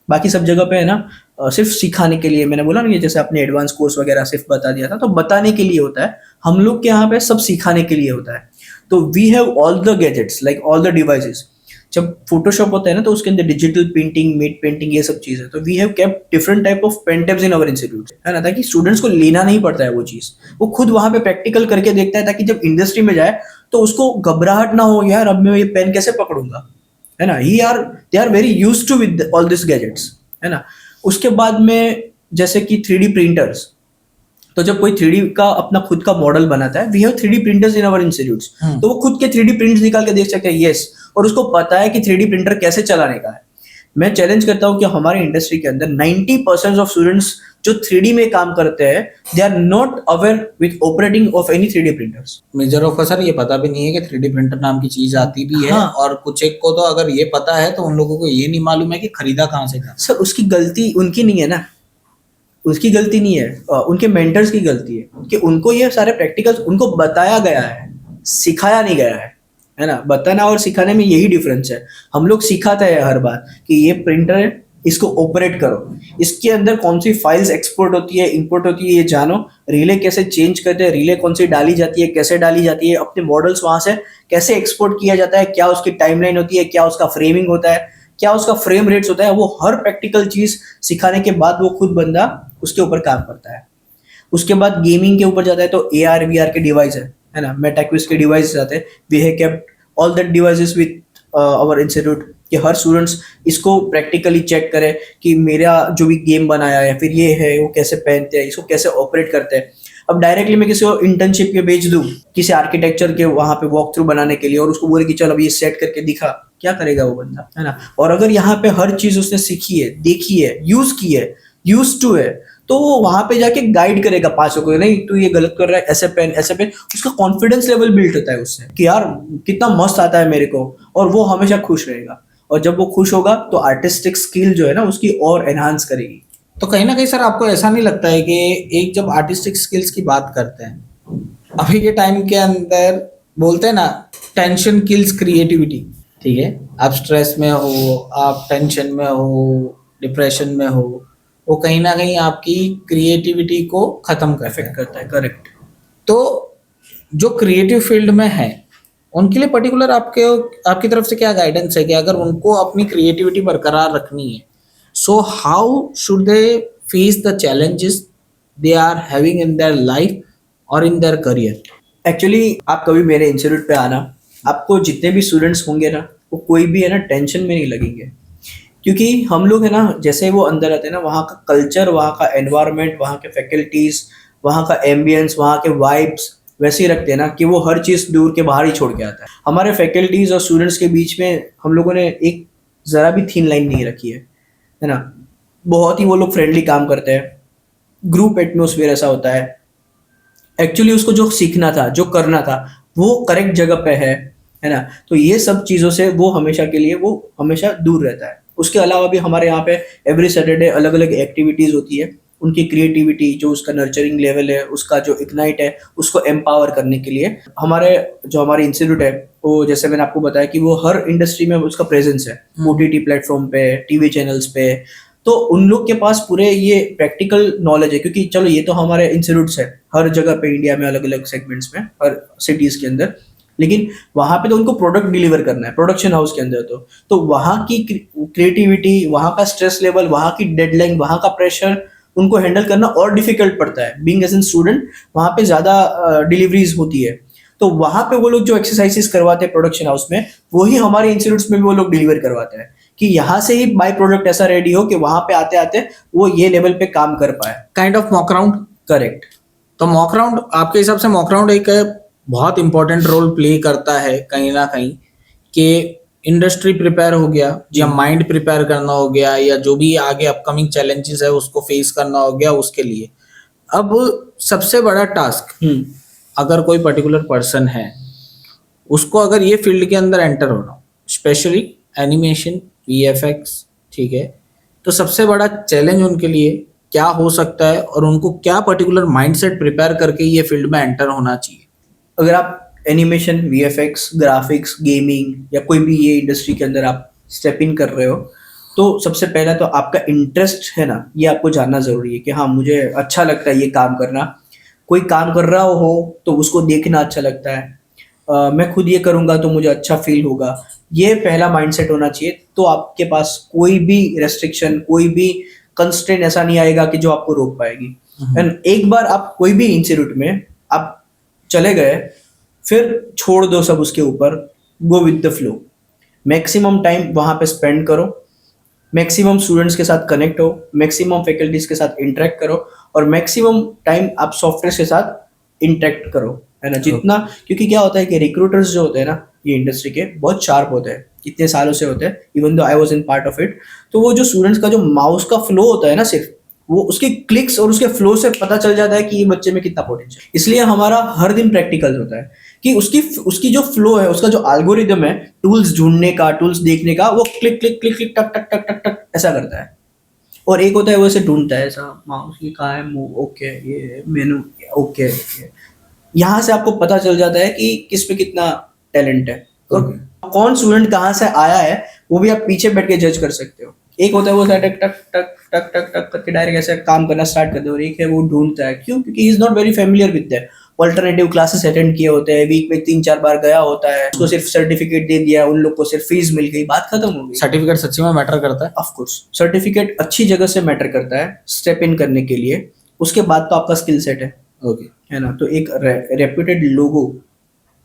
बाकी सब जगह पे है ना, सिर्फ सिखाने के लिए, मैंने बोला ना, ये जैसे आपने एडवांस कोर्स वगैरह सिर्फ बता दिया था, तो बताने के लिए होता है, हम लोग के यहाँ पे सब सिखाने के लिए होता है। तो we have all the gadgets like all the devices. जब फोटोशॉप होता है ना तो उसके अंदर डिजिटल पेंटिंग, मेट पेंटिंग, ये सब चीज़ है, तो we have kept different type of pen tabs in our institute, है ना, ताकि स्टूडेंट्स को लेना नहीं पड़ता है वो चीज़, वो खुद वहाँ पे प्रैक्टिकल करके देखता है, ताकि जब इंडस्ट्री में जाए तो उसको घबराहट ना हो, यार अब मैं ये पेन कैसे पकड़ूंगा, है ना, they are very used to with all this gadgets, है ना। उसके बाद में जैसे कि 3D प्रिंटर्स, तो जब कोई 3D का अपना खुद का मॉडल बनाता है, we have 3D printers in our institutes, तो वो खुद के 3D प्रिंट्स निकाल के देख सकते हैं, यस, और उसको पता है कि 3D प्रिंटर कैसे चलाने का है। मैं चैलेंज करता हूँ कि हमारे इंडस्ट्री के अंदर 90% ऑफ स्टूडेंट्स जो 3D में काम करते हैं, they are not aware with operating of any 3D printers. Major of sir ये पता भी नहीं है कि 3D प्रिंटर नाम की चीज आती भी है, हाँ। और कुछ एक को तो अगर ये पता है तो उन लोगों को ये नहीं मालूम है कि खरीदा कहाँ से जाता। सर उसकी गलती उनकी नहीं है ना, उसकी गलती नहीं है, उनके मेंटर्स की गलती है कि उनको ये सारे प्रैक्टिकल्स उनको बताया गया है, सिखाया नहीं गया है ना। बताना और सिखाने में यही डिफरेंस है। हम लोग सिखाते हैं हर बार कि ये प्रिंटर है, इसको ऑपरेट करो, इसके अंदर कौन सी फाइल्स एक्सपोर्ट होती है, इंपोर्ट होती है, ये जानो, रिले कैसे चेंज करते हैं, रिले कौन सी डाली जाती है, कैसे डाली जाती है, अपने मॉडल्स वहां से कैसे एक्सपोर्ट किया जाता है, क्या उसकी टाइमलाइन होती है, क्या उसका फ्रेमिंग होता है, क्या उसका फ्रेम रेट्स होता है, वो हर प्रैक्टिकल चीज सिखाने के बाद वो खुद बंदा उसके ऊपर काम करता है। उसके बाद गेमिंग के ऊपर जाता है तो AR VR के डिवाइस है ना, मेटाक्विज के डिवाइस आते हैं, we have kept all that devices with our institute. कि हर स्टूडेंट्स इसको प्रैक्टिकली चेक करे कि मेरा जो भी गेम बनाया है फिर ये है वो कैसे पहनते हैं, इसको कैसे ऑपरेट करते हैं। अब डायरेक्टली मैं किसी को इंटर्नशिप के भेज दूं किसी आर्किटेक्चर के वहां पे वॉक थ्रू बनाने के लिए और उसको बोले कि चल अब ये सेट करके दिखा, क्या करेगा वो बंदा, है ना। और अगर यहाँ पे हर चीज उसने सीखी है, देखी है, यूज की है, यूज टू है, तो वो वहां पे जाके गाइड करेगा 5 को, नहीं तू ये गलत कर रहा है, ऐसे पहन ऐसे पहन। उसका कॉन्फिडेंस लेवल बिल्ड होता है उससे कि यार कितना मस्त आता है मेरे को, और वो हमेशा खुश रहेगा। और जब वो खुश होगा तो आर्टिस्टिक स्किल जो है ना उसकी और एनहांस करेगी। तो कहीं ना कहीं सर आपको ऐसा नहीं लगता है कि एक जब आर्टिस्टिक स्किल्स की बात करते हैं अभी के टाइम के अंदर, बोलते हैं ना टेंशन किल्स क्रिएटिविटी, ठीक है, आप स्ट्रेस में हो, आप टेंशन में हो, डिप्रेशन में हो, वो कहीं ना कहीं आपकी क्रिएटिविटी को खत्म कर इफेक्ट करता है, करेक्ट। तो जो क्रिएटिव फील्ड में है उनके लिए पर्टिकुलर आपकी तरफ से क्या गाइडेंस है कि अगर उनको अपनी क्रिएटिविटी बरकरार रखनी है, so how should they face the challenges they are having in their life और इन देयर करियर? एक्चुअली आप कभी मेरे इंस्टीट्यूट पे आना, आपको जितने भी स्टूडेंट्स होंगे ना वो कोई भी है ना टेंशन में नहीं लगेंगे, क्योंकि हम लोग है ना जैसे वो अंदर आते हैं ना वहाँ का कल्चर, वहाँ का एनवायरनमेंट, वहाँ के फैकल्टीज, वहाँ का एम्बियंस, वहाँ के वाइब्स वैसे ही रखते हैं ना कि वो हर चीज़ दूर के बाहर ही छोड़ के आता है। हमारे फैकल्टीज और स्टूडेंट्स के बीच में हम लोगों ने एक ज़रा भी थीन लाइन नहीं रखी है ना। बहुत ही वो लोग फ्रेंडली काम करते हैं, ग्रुप एटमोसफियर ऐसा होता है। एक्चुअली उसको जो सीखना था, जो करना था, वो करेक्ट जगह पे है ना। तो ये सब चीज़ों से वो हमेशा के लिए वो हमेशा दूर रहता है। उसके अलावा भी हमारे यहाँ पे एवरी सैटरडे अलग अलग एक्टिविटीज़ होती है, उनकी क्रिएटिविटी जो उसका नर्चरिंग लेवल है, उसका जो इग्नाइट है, उसको एम्पावर करने के लिए हमारे इंस्टीट्यूट है वो, जैसे मैंने आपको बताया कि वो हर इंडस्ट्री में उसका प्रेजेंस है, OTT प्लेटफॉर्म पे, टीवी चैनल्स पे। तो उन लोग के पास पूरे ये प्रैक्टिकल नॉलेज है, क्योंकि चलो ये तो हमारे इंस्टीट्यूट्स है हर जगह पे इंडिया में अलग अलग सेगमेंट्स में, हर सिटीज के अंदर, लेकिन वहां पे तो उनको प्रोडक्ट डिलीवर करना है प्रोडक्शन हाउस के अंदर। तो वहां की क्रिएटिविटी, वहां का स्ट्रेस लेवल, वहां की डेडलाइन, वहां का प्रेशर उनको हैंडल करना और डिफिकल्ट पड़ता है। बीइंग एज एन स्टूडेंट वहां पे ज्यादा डिलीवरीज होती है, तो वहां पे वो लोग जो एक्सरसाइजेस करवाते हैं प्रोडक्शन हाउस में, वही हमारे इंस्टीट्यूट्स में भी वो लोग डिलीवर करवाते हैं कि यहाँ से ही बाय प्रोडक्ट ऐसा रेडी हो कि वहां पे आते आते वो ये लेवल पे काम कर पाए। Kind of mock round. Correct. तो मॉक राउंड आपके हिसाब से मॉक राउंड एक बहुत इंपॉर्टेंट रोल प्ले करता है कहीं ना कहीं, कि इंडस्ट्री प्रिपेयर हो गया या माइंड प्रिपेयर करना हो गया या जो भी आगे अपकमिंग चैलेंजेस है उसको फेस करना हो गया उसके लिए। अब सबसे बड़ा टास्क, अगर कोई पर्टिकुलर पर्सन है उसको अगर ये फील्ड के अंदर एंटर होना, स्पेशली एनिमेशन, VFX, ठीक है, तो सबसे बड़ा चैलेंज उनके लिए क्या हो सकता है और उनको क्या पर्टिकुलर माइंडसेट प्रिपेयर करके ये फील्ड में एंटर होना चाहिए? अगर आप एनिमेशन, VFX, ग्राफिक्स, गेमिंग या कोई भी ये इंडस्ट्री के अंदर आप स्टेप इन कर रहे हो, तो सबसे पहला तो आपका इंटरेस्ट है ना, ये आपको जानना जरूरी है कि हाँ मुझे अच्छा लगता है ये काम करना। कोई काम कर रहा हो तो उसको देखना अच्छा लगता है, मैं खुद ये करूँगा तो मुझे अच्छा फील होगा, ये पहला माइंडसेट होना चाहिए। तो आपके पास कोई भी रेस्ट्रिक्शन, कोई भी कंस्ट्रेंट ऐसा नहीं आएगा कि जो आपको रोक पाएगी। एंड एक बार आप कोई भी इंस्टीट्यूट में आप चले गए, फिर छोड़ दो सब उसके ऊपर, go with the flow. Maximum time वहाँ पे स्पेंड करो, मैक्सिमम स्टूडेंट्स के साथ कनेक्ट हो, मैक्सिमम फैकल्टीज के साथ इंटरेक्ट करो, और मैक्सिमम टाइम आप सॉफ्टवेयर के साथ इंटरेक्ट करो, है ना, जितना। क्योंकि क्या होता है कि रिक्रूटर्स जो होते हैं ना ये इंडस्ट्री के, बहुत शार्प होते हैं, इतने सालों से होते हैं, even though I was in part of it. तो वो जो स्टूडेंट्स का जो माउस का फ्लो होता है ना, सिर्फ वो उसके क्लिक्स और उसके फ्लो से पता चल जाता है कि ये बच्चे में कितना पोटेंशियल। इसलिए हमारा हर दिन प्रैक्टिकल होता है कि उसकी जो फ्लो है, उसका जो एल्गोरिदम है टूल्स ढूंढने का, टूल्स देखने का, वो क्लिक क्लिक क्लिक क्लिक टक टक टक टक टक ऐसा करता है। और एक होता है वो ऐसे ढूंढता है, ऐसा माउस ये कहाँ है, मूव, ओके, ये मेनू, ओके। यहाँ से आपको पता चल जाता है कि किस पे कितना टैलेंट है और कौन स्टूडेंट कहाँ से आया है, वो भी आप पीछे बैठ के जज कर सकते हो। एक होता है वो टक टक टक टक टक टक करके डायरेक्ट ऐसे काम करना स्टार्ट कर दे, और एक है वो ढूंढता है। क्यों? क्योंकि he is not very familiar with that. Alternative classes attend किए होते हैं, वीक में 3-4 बार गया होता है, उसको सिर्फ सर्टिफिकेट दे दिया, उन लोग को सिर्फ फीस मिल गई, बात खत्म हो गई। सर्टिफिकेट सच्ची में मैटर करता है? ऑफ कोर्स सर्टिफिकेट अच्छी जगह से मैटर करता है स्टेप इन करने के लिए। उसके बाद तो आपका स्किल सेट है, ओके, है ना। तो एक रेप्यूटेड लोगो,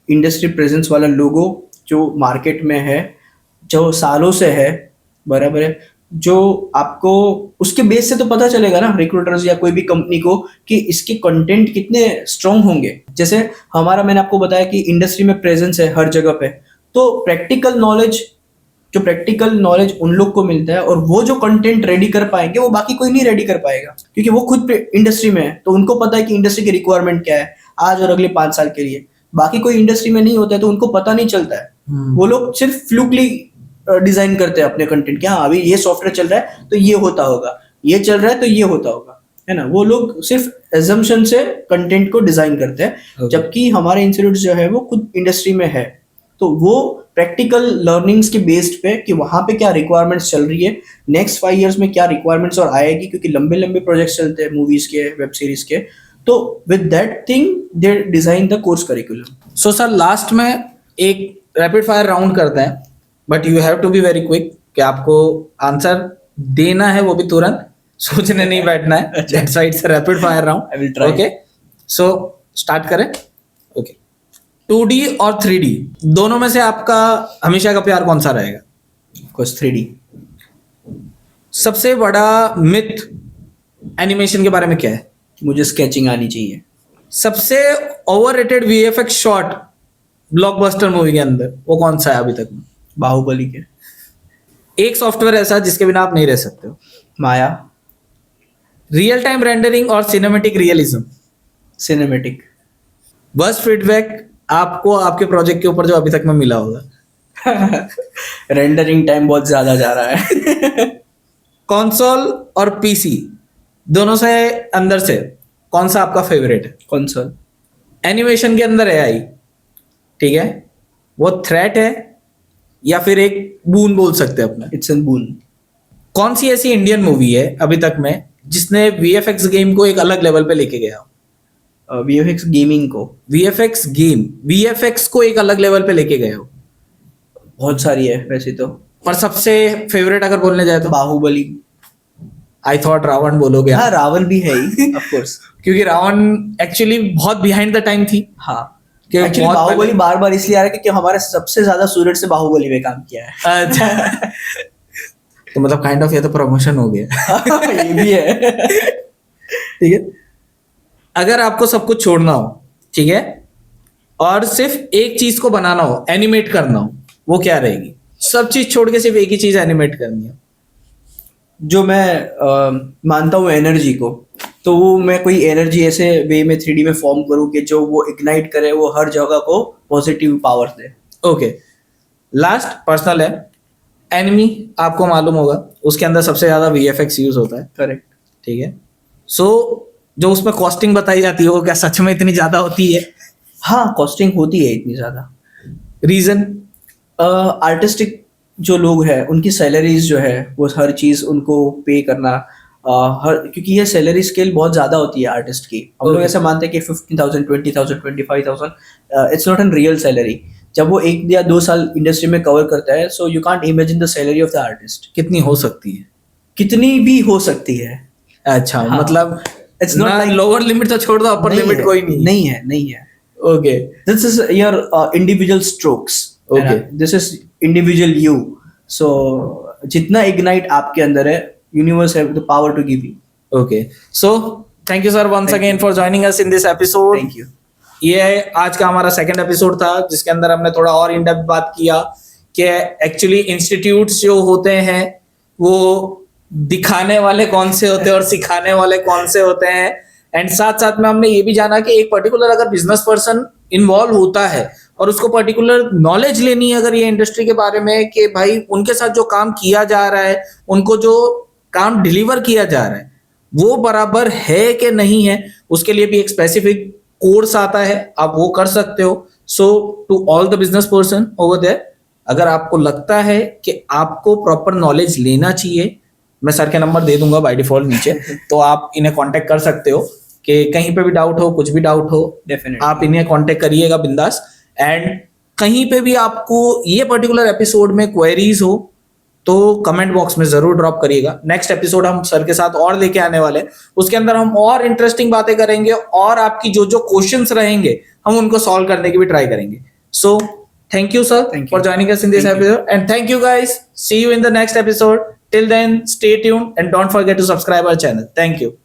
इंडस्ट्री प्रेजेंस वाला लोगो जो मार्केट में है, जो सालों से है, बराबर है, जो आपको उसके बेस से तो पता चलेगा ना रिक्रूटर्स या कोई भी कंपनी को कि इसके कंटेंट कितने स्ट्रांग होंगे। जैसे हमारा, मैंने आपको बताया कि इंडस्ट्री में प्रेजेंस है हर जगह पे, तो प्रैक्टिकल नॉलेज उन लोग को मिलता है, और वो जो कंटेंट रेडी कर पाएंगे वो बाकी कोई नहीं रेडी कर पाएगा, क्योंकि वो खुद इंडस्ट्री में है, तो उनको पता है कि इंडस्ट्री की रिक्वायरमेंट क्या है आज और अगले 5 साल के लिए। बाकी कोई इंडस्ट्री में नहीं होता है तो उनको पता नहीं चलता है। वो लोग सिर्फ फ्लूकली डिजाइन करते हैं अपने कंटेंट, क्या अभी ये सॉफ्टवेयर चल रहा है तो ये होता होगा, ये चल रहा है तो ये होता होगा, है ना। वो लोग सिर्फ एजम्पशन से कंटेंट को डिजाइन करते हैं। जबकि हमारे इंस्टीट्यूट जो है वो खुद इंडस्ट्री में है, तो वो प्रैक्टिकल लर्निंग्स के बेस्ड पे कि वहां पे क्या रिक्वायरमेंट्स चल रही है, नेक्स्ट 5 इयर्स में क्या रिक्वायरमेंट्स और आएगी, क्योंकि लंबे लंबे प्रोजेक्ट्स चलते हैं मूवीज के, वेब सीरीज के, तो with that thing they design the course curriculum. So sir last में एक रैपिड फायर राउंड करते हैं, but you have to be very quick, कि आपको आंसर देना है वो भी तुरंत, सोचने नहीं बैठना है। That's why it's a rapid fire I will round. try. Okay, so start करें। ओके, 2D और 3D दोनों में से आपका हमेशा का प्यार कौन सा रहेगा? Course 3D। सबसे बड़ा मिथ एनिमेशन के बारे में क्या है? मुझे स्केचिंग आनी चाहिए। सबसे overrated VFX shot blockbuster movie के अंदर वो कौन सा है अभी तक में? बाहुबली के। एक सॉफ्टवेयर ऐसा जिसके बिना आप नहीं रह सकते हो? माया। रियल टाइम रेंडरिंग और सिनेमैटिक रियलिज्म? सिनेमेटिक। बस फीडबैक आपको आपके प्रोजेक्ट के ऊपर जो अभी तक में मिला होगा? रेंडरिंग टाइम बहुत ज्यादा जा रहा है। कंसोल और पीसी दोनों से अंदर से कौन सा आपका फेवरेट है? कंसोल। एनिमेशन के अंदर एआई, ठीक है, वो थ्रेट है या फिर एक बून बोल सकते हैं अपना? इट्स एन बून। कौन सी ऐसी इंडियन मूवी है अभी तक में जिसने वीएफएक्स गेम को एक अलग लेवल पे लेके गया हो? वीएफएक्स गेमिंग को। वीएफएक्स को एक अलग लेवल पे लेके गए हो? बहुत सारी है वैसे तो, पर सबसे फेवरेट अगर बोलने जाए तो? बाहुबली। आई थॉट रावण बोलोगे हाँ, आप, रावण भी है ही ऑफ कोर्स। क्योंकि रावण एक्चुअली बहुत बिहाइंड द टाइम थी। हाँ, कि एक्चुअली बहुत बाहुबली पहले- बार बार इसलिए आ रहा है क्योंकि हमारे सबसे ज्यादा स्टूडेंट्स से बाहुबली में काम किया है। अच्छा, तो मतलब काइंड ऑफ ये तो प्रमोशन हो गया। ये भी है। ठीक है, अगर आपको सब कुछ छोड़ना हो, ठीक है, और सिर्फ एक चीज को बनाना हो, एनिमेट करना हो, वो क्या रहेगी? सब चीज छोड़ के सिर्फ एक ही चीज एनिमेट करनी है। जो मैं मानता हूँ एनर्जी को, तो वो मैं कोई एनर्जी ऐसे वे में 3D में फॉर्म करूँ कि जो वो इग्नाइट करे, वो हर जगह को पॉजिटिव पावर दे। ओके, लास्ट पर्सनल है, एनिमी आपको मालूम होगा उसके अंदर सबसे ज्यादा वीएफएक्स यूज होता है, करेक्ट। ठीक है। सो जो उसमें कॉस्टिंग बताई जाती है वो क्या सच में इतनी ज्यादा होती है? हाँ, कॉस्टिंग होती है इतनी ज्यादा। रीजन? आर्टिस्टिक जो लोग हैं उनकी सैलरीज जो है वो हर चीज उनको पे करना, क्योंकि ये सैलरी स्केल बहुत ज्यादा होती है आर्टिस्ट की। हम लोग Okay. ऐसा मानते हैं कि 15,000, 20,000, 25,000 it's not an real salary. जब वो 1 या 2 साल इंडस्ट्री में कवर करता है, so you can't imagine the salary of the artist. कितनी हो सकती है? कितनी भी हो सकती है। अच्छा, हाँ. मतलब It's not like- lower limit तो छोड़ दो, अपर लिमिट कोई नहीं है। नहीं है। Okay, This is your individual strokes. Okay. This is individual you. So जितना ignite आपके अंदर है, universe have the power to give you. Okay, so thank you sir once Thank again for joining us in this episode. Thank you. ये आज का हमारा second episode था जिसके अंदर हमने थोड़ा और इन डेप्थ बात किया कि एक्चुअली इंस्टीट्यूट्स जो होते हैं वो दिखाने वाले कौन से होते हैं और सिखाने वाले कौन से होते हैं, एंड साथ साथ में हमने ये भी जाना कि एक पर्टिकुलर अगर बिजनेस पर्सन इन्वॉल्व होता है और उसको पर्टिकुलर नॉलेज लेनी है अगर ये इंडस्ट्री के बारे में, कि भाई उनके साथ जो काम किया जा रहा है, उनको जो काम डिलीवर किया जा रहा है वो बराबर है कि नहीं है, उसके लिए भी एक स्पेसिफिक कोर्स आता है, आप वो कर सकते हो। So to all the business person over there, अगर आपको लगता है कि आपको प्रॉपर नॉलेज लेना चाहिए, मैं सर के नंबर दे दूंगा बाय डिफॉल्ट नीचे, तो आप इन्हें कांटेक्ट कर सकते हो कि कहीं पे भी डाउट हो, कुछ भी डाउट हो, Definitely. आप इन्हें कांटेक्ट करिएगा बिंदास। एंड कहीं पे भी आपको ये पर्टिकुलर एपिसोड में क्वेरीज हो तो कमेंट बॉक्स में जरूर ड्रॉप करिएगा। नेक्स्ट एपिसोड हम सर के साथ और लेके आने वाले हैं, उसके अंदर हम और इंटरेस्टिंग बातें करेंगे और आपकी जो जो क्वेश्चंस रहेंगे हम उनको सॉल्व करने की भी ट्राई करेंगे। सो Thank you, sir, Thank for you. joining us in this Thank you. episode. And thank you, guys. See you in the next episode. Till then, stay tuned and don't forget to subscribe our channel. Thank you.